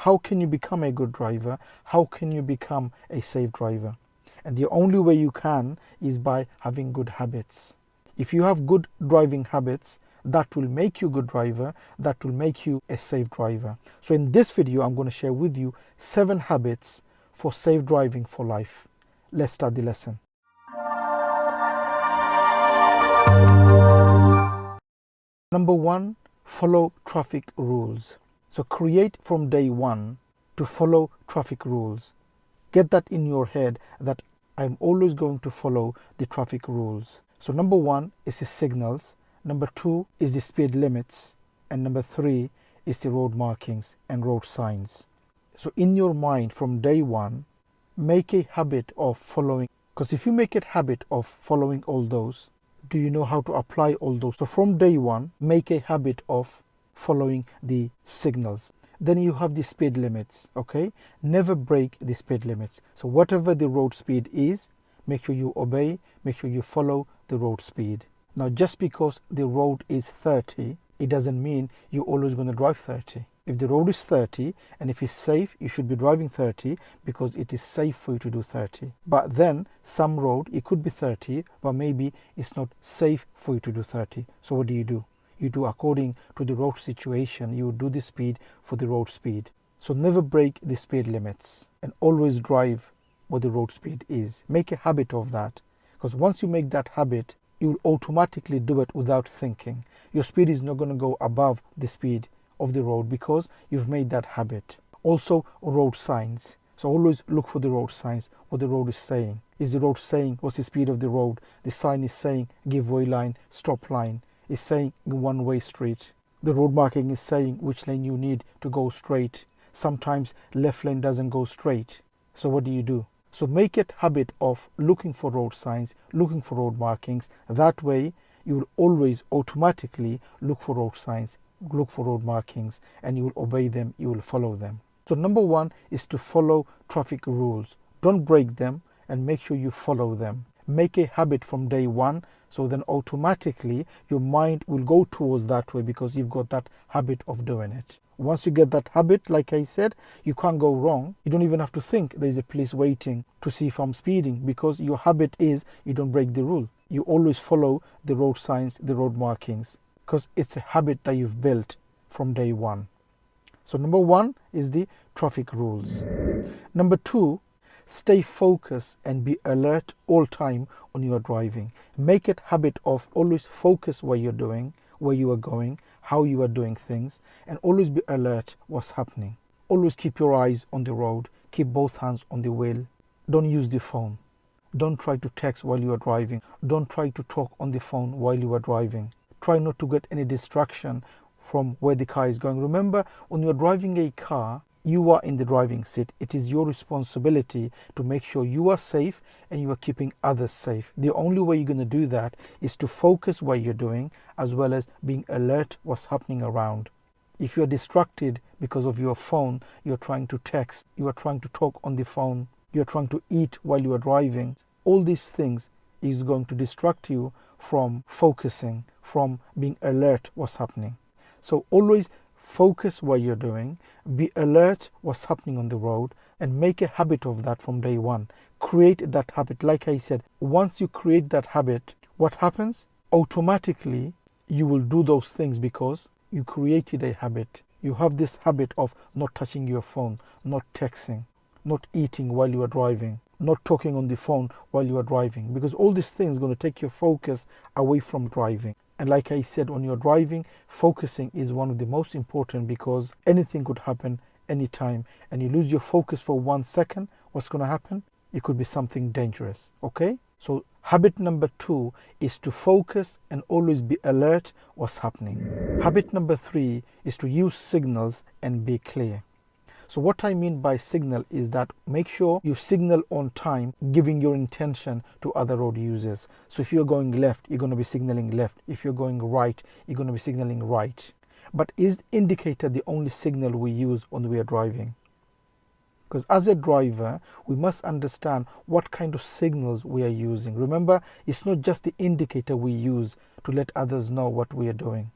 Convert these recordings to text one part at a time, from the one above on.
how can you become a good driver? How can you become a safe driver? And the only way you can is by having good habits. If you have good driving habits, that will make you a good driver, that will make you a safe driver. So in this video, I'm going to share with you 7 habits for safe driving for life. Let's start the lesson. Number 1, follow traffic rules. So create from day 1 to follow traffic rules. Get that in your head that I'm always going to follow the traffic rules. So number 1 is the signals, number 2 is the speed limits, and number 3 is the road markings and road signs. So in your mind from day 1, make a habit of following, because if you make a habit of following all those, do you know how to apply all those? So from day 1, make a habit of following the signals. Then you have the speed limits, okay? Never break the speed limits. So whatever the road speed is, make sure you obey, make sure you follow the road speed. Now just because the road is 30, it doesn't mean you're always going to drive 30. If the road is 30 and if it's safe, you should be driving 30 because it is safe for you to do 30. But then some road, it could be 30, but maybe it's not safe for you to do 30. So what do? You do according to the road situation. You do the speed for the road speed. So never break the speed limits and always drive what the road speed is. Make a habit of that, because once you make that habit, you will automatically do it without thinking. Your speed is not going to go above the speed of the road because you've made that habit. Also road signs. So always look for the road signs, what the road is saying. Is the road saying what's the speed of the road? The sign is saying give way line, stop line. Is saying one-way street. The road marking is saying which lane you need to go straight. Sometimes left lane doesn't go straight. So what do? So make it habit of looking for road signs, looking for road markings. That way you will always automatically look for road signs, look for road markings, and you will obey them, you will follow them. So number 1 is to follow traffic rules. Don't break them and make sure you follow them. Make a habit from day 1, so then automatically your mind will go towards that way because you've got that habit of doing it. Once you get that habit, like I said, you can't go wrong. You don't even have to think there's a police waiting to see if I'm speeding, because your habit is you don't break the rule. You always follow the road signs, the road markings, because it's a habit that you've built from day 1. So number 1 is the traffic rules. Number 2, stay focused and be alert all time when you are driving. Make it habit of always focus what you're doing, where you are going, how you are doing things, and always be alert what's happening. Always keep your eyes on the road, keep both hands on the wheel. Don't use the phone. Don't try to text while you are driving. Don't try to talk on the phone while you are driving. Try not to get any distraction from where the car is going. Remember, when you're driving a car, you are in the driving seat. It is your responsibility to make sure you are safe and you are keeping others safe. The only way you're going to do that is to focus what you're doing, as well as being alert what's happening around. If you're distracted because of your phone, you're trying to text, you are trying to talk on the phone, you're trying to eat while you are driving, all these things is going to distract you from focusing, from being alert what's happening. So always focus what you're doing, be alert what's happening on the road, and make a habit of that from day 1. Create that habit. Like I said, once you create that habit, what happens? Automatically you will do those things because you created a habit. You have this habit of not touching your phone, not texting, not eating while you are driving, not talking on the phone while you are driving, because all these things are going to take your focus away from driving. And like I said, when you're driving, focusing is one of the most important, because anything could happen anytime, and you lose your focus for 1 second, what's going to happen? It could be something dangerous. Okay? So habit number 2 is to focus and always be alert what's happening. Habit number 3 is to use signals and be clear. So what I mean by signal is that make sure you signal on time, giving your intention to other road users. So if you're going left, you're going to be signaling left. If you're going right, you're going to be signaling right. But is indicator the only signal we use when we are driving? Because as a driver, we must understand what kind of signals we are using. Remember, it's not just the indicator we use to let others know what we are doing.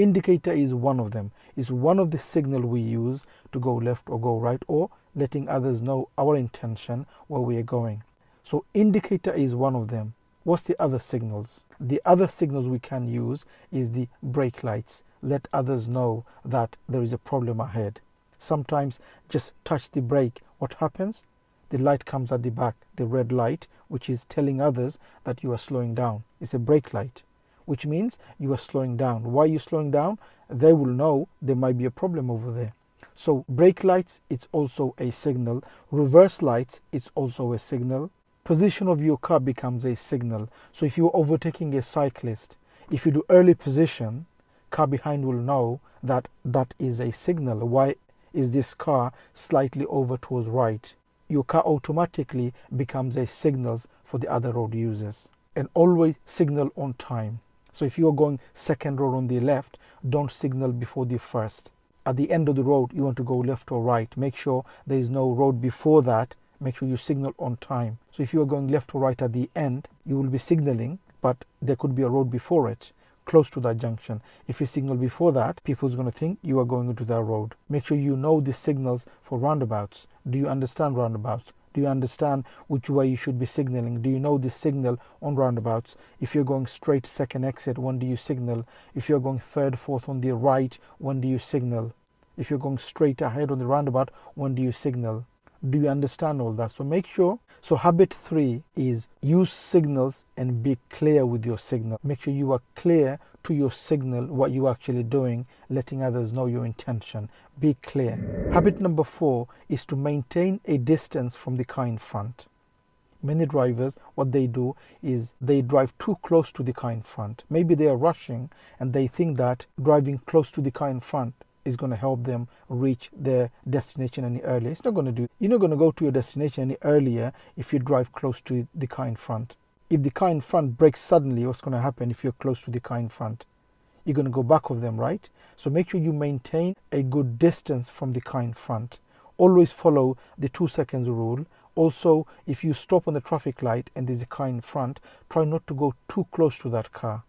indicator is one of them. It's one of the signal we use to go left or go right, or letting others know our intention where we are going. So indicator is one of them. What's the other signals? The other signals we can use is the brake lights. Let others know that there is a problem ahead. Sometimes just touch the brake. What happens? The light comes at the back, the red light, which is telling others that you are slowing down. It's a brake light, which means you are slowing down. Why are you slowing down? They will know there might be a problem over there. So brake lights, it's also a signal. Reverse lights, it's also a signal. Position of your car becomes a signal. So if you're overtaking a cyclist, if you do early position, car behind will know that that is a signal. Why is this car slightly over towards right? Your car automatically becomes a signal for the other road users. And always signal on time. So if you are going second road on the left, don't signal before the first. At the end of the road, you want to go left or right. Make sure there is no road before that. Make sure you signal on time. So if you are going left or right at the end, you will be signaling, but there could be a road before it, close to that junction. If you signal before that, people's going to think you are going into that road. Make sure you know the signals for roundabouts. Do you understand roundabouts? Do you understand which way you should be signaling? Do you know the signal on roundabouts? If you're going straight second exit, when do you signal? If you're going third, fourth on the right, when do you signal? If you're going straight ahead on the roundabout, when do you signal? Do you understand all that? So make sure. So habit 3 is use signals and be clear with your signal. Make sure you are clear to your signal, what you're actually doing, letting others know your intention. Be clear. Habit number 4 is to maintain a distance from the car in front. Many drivers, what they do is they drive too close to the car in front. Maybe they are rushing and they think that driving close to the car in front is going to help them reach their destination any earlier. It's not going to do. You're not going to go to your destination any earlier if you drive close to the car in front. If the car in front brakes suddenly, what's going to happen if you're close to the car in front? You're going to go back of them, right? So make sure you maintain a good distance from the car in front. Always follow the 2 seconds rule. Also, if you stop on the traffic light and there's a car in front, try not to go too close to that car.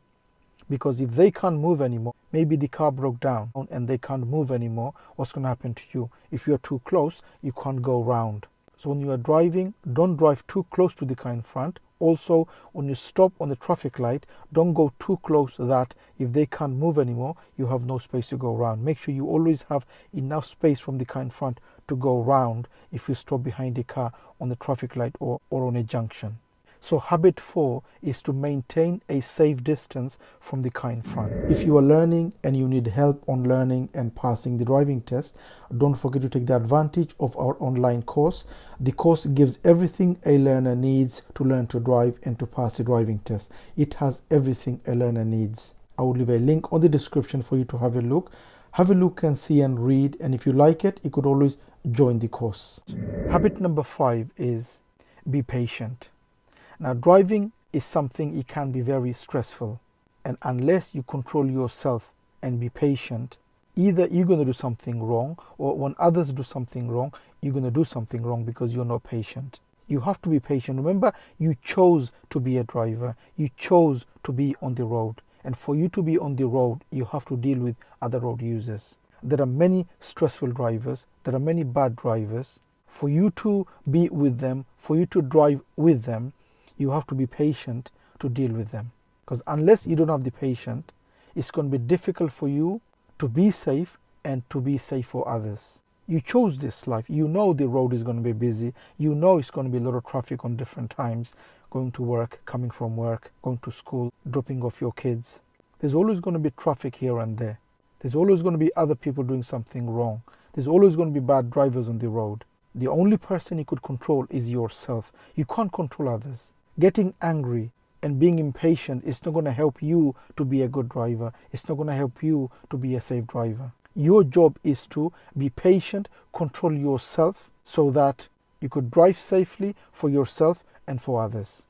Because if they can't move anymore, maybe the car broke down and they can't move anymore, what's going to happen to you? If you're too close, you can't go round. So when you are driving, don't drive too close to the car in front. Also, when you stop on the traffic light, don't go too close that if they can't move anymore, you have no space to go around. Make sure you always have enough space from the car in front to go round if you stop behind the car on the traffic light or on a junction. So habit 4 is to maintain a safe distance from the car in front. If you are learning and you need help on learning and passing the driving test, don't forget to take the advantage of our online course. The course gives everything a learner needs to learn to drive and to pass the driving test. It has everything a learner needs. I will leave a link on the description for you to have a look. Have a look and see and read, and if you like it, you could always join the course. Habit number 5 is be patient. Now, driving is something it can be very stressful, and unless you control yourself and be patient, either you're going to do something wrong, or when others do something wrong, you're going to do something wrong because you're not patient. You have to be patient. Remember, you chose to be a driver. You chose to be on the road. And for you to be on the road, you have to deal with other road users. There are many stressful drivers. There are many bad drivers. For you to be with them, for you to drive with them, you have to be patient to deal with them. Because unless you don't have the patience, it's going to be difficult for you to be safe and to be safe for others. You chose this life. You know the road is going to be busy. You know it's going to be a lot of traffic on different times, going to work, coming from work, going to school, dropping off your kids. There's always going to be traffic here and there. There's always going to be other people doing something wrong. There's always going to be bad drivers on the road. The only person you could control is yourself. You can't control others. Getting angry and being impatient is not going to help you to be a good driver. It's not going to help you to be a safe driver. Your job is to be patient, control yourself so that you could drive safely for yourself and for others.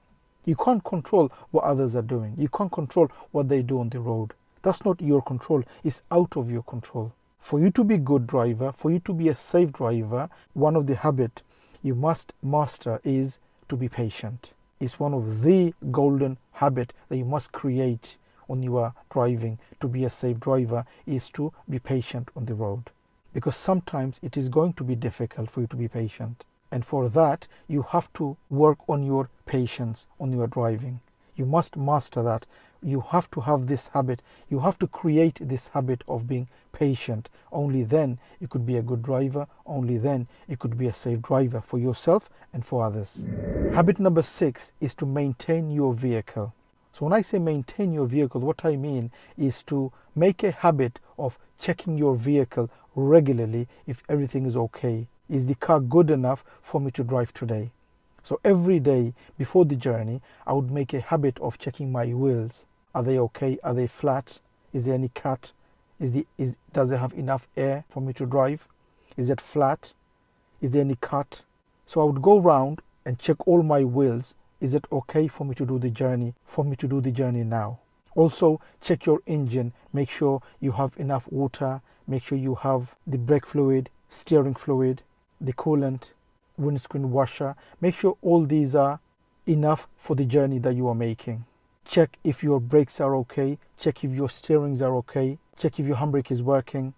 You can't control what others are doing. You can't control what they do on the road. That's not your control. It's out of your control. For you to be a good driver, for you to be a safe driver, one of the habits you must master is to be patient. It's one of the golden habits that you must create on your driving to be a safe driver is to be patient on the road. Because sometimes it is going to be difficult for you to be patient. And for that, you have to work on your patience on your driving. You must master that. You have to have this habit. You have to create this habit of being patient. Only then you could be a good driver. Only then you could be a safe driver for yourself and for others. Habit number 6 is to maintain your vehicle. So when I say maintain your vehicle, what I mean is to make a habit of checking your vehicle regularly if everything is okay. Is the car good enough for me to drive today? So every day before the journey, I would make a habit of checking my wheels. Are they okay? Are they flat? Is there any cut? Does it have enough air for me to drive? Is it flat? Is there any cut? So I would go around and check all my wheels. Is it okay for me to do the journey? For me to do the journey now. Also check your engine. Make sure you have enough water. Make sure you have the brake fluid, steering fluid, the coolant, windscreen washer. Make sure all these are enough for the journey that you are making. Check if your brakes are okay. Check if your steerings are okay. Check if your handbrake is working.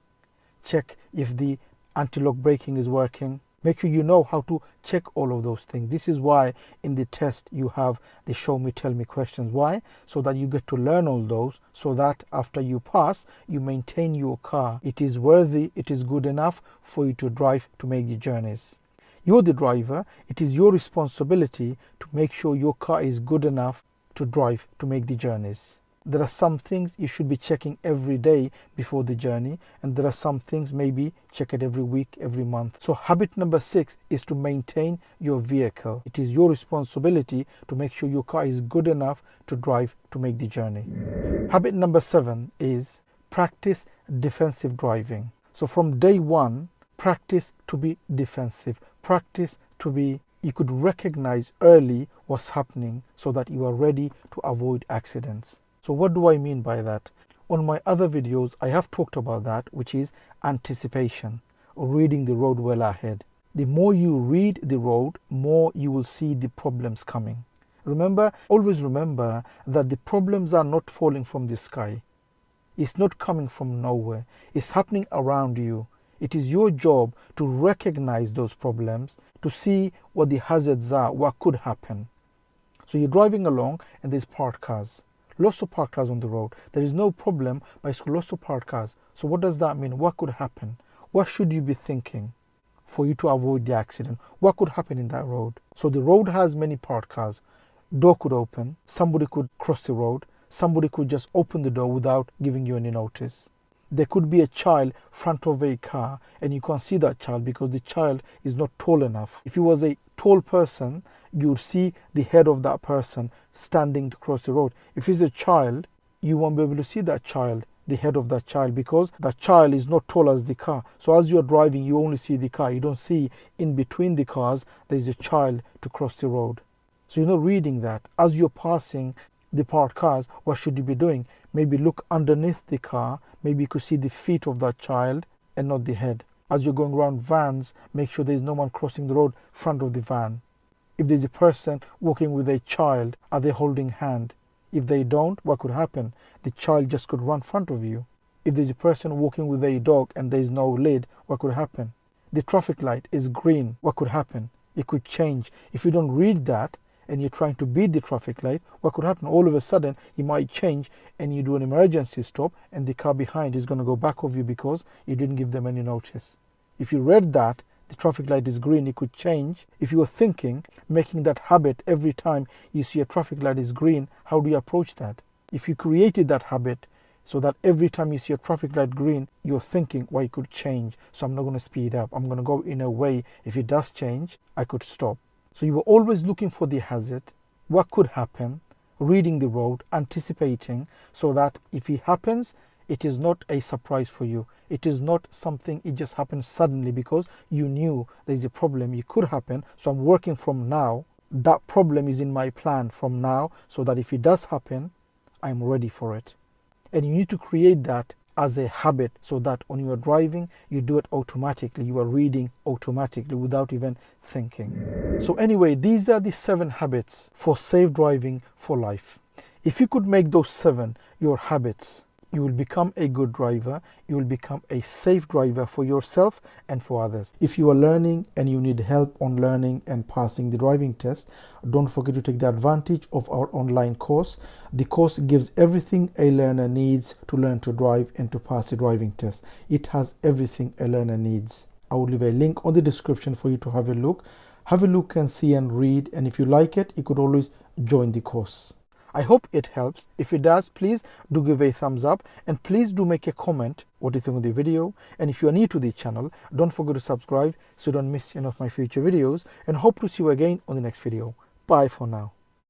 Check if the anti-lock braking is working. Make sure you know how to check all of those things. This is why in the test you have the show me, tell me questions. Why? So that you get to learn all those, so that after you pass, you maintain your car. It is worthy, it is good enough for you to drive to make the journeys. You're the driver. It is your responsibility to make sure your car is good enough to drive to make the journeys. There are some things you should be checking every day before the journey, and there are some things maybe check it every week, every month. So habit number 6 is to maintain your vehicle. It is your responsibility to make sure your car is good enough to drive to make the journey. Habit number 7 is practice defensive driving. So from day 1, practice to be defensive. Practice to be, you could recognize early what's happening so that you are ready to avoid accidents. So what do I mean by that? On my other videos, I have talked about that, which is anticipation, or reading the road well ahead. The more you read the road, more you will see the problems coming. Always remember that the problems are not falling from the sky. It's not coming from nowhere. It's happening around you. It is your job to recognize those problems, to see what the hazards are, what could happen. So you're driving along and there's parked cars. Lots of parked cars on the road. There is no problem, but it's lots of parked cars. So what does that mean? What could happen? What should you be thinking for you to avoid the accident? What could happen in that road? So the road has many parked cars. Door could open. Somebody could cross the road. Somebody could just open the door without giving you any notice. There could be a child front of a car and you can't see that child because the child is not tall enough. If you was a tall person, you would see the head of that person standing to cross the road. If it's a child, you won't be able to see that child, the head of that child, because that child is not tall as the car. So as you're driving, you only see the car. You don't see in between the cars, there's a child to cross the road. So you're not reading that. As you're passing the parked cars, what should you be doing? Maybe look underneath the car. Maybe you could see the feet of that child and not the head. As you're going around vans, make sure there's no one crossing the road front of the van. If there's a person walking with a child, are they holding hand? If they don't, what could happen? The child just could run front of you. If there's a person walking with a dog and there's no lid, what could happen? The traffic light is green, what could happen? It could change. If you don't read that and you're trying to beat the traffic light, what could happen? All of a sudden, it might change and you do an emergency stop and the car behind is going to go back of you because you didn't give them any notice. If you read that, the traffic light is green, it could change. If you are thinking, making that habit every time you see a traffic light is green, how do you approach that? If you created that habit so that every time you see a traffic light green, you're thinking, well, it could change, so I'm not going to speed up. I'm going to go in a way, if it does change, I could stop. So you were always looking for the hazard, what could happen, reading the road, anticipating, so that if it happens, it is not a surprise for you. It is not something, it just happens suddenly because you knew there's a problem, it could happen, so I'm working from now. That problem is in my plan from now, so that if it does happen, I'm ready for it. And you need to create that as a habit so that when you are driving, you do it automatically. You are reading automatically without even thinking. So anyway, these are the 7 habits for safe driving for life. If you could make those 7 your habits, you will become a good driver, you will become a safe driver for yourself and for others. If you are learning and you need help on learning and passing the driving test, don't forget to take the advantage of our online course. The course gives everything a learner needs to learn to drive and to pass the driving test. It has everything a learner needs. I will leave a link on the description for you to have a look. Have a look and see and read, and if you like it, you could always join the course. I hope it helps. If it does, please do give a thumbs up, and please do make a comment what you think of the video. And if you are new to the channel, don't forget to subscribe so you don't miss any of my future videos, and hope to see you again on the next video. Bye for now.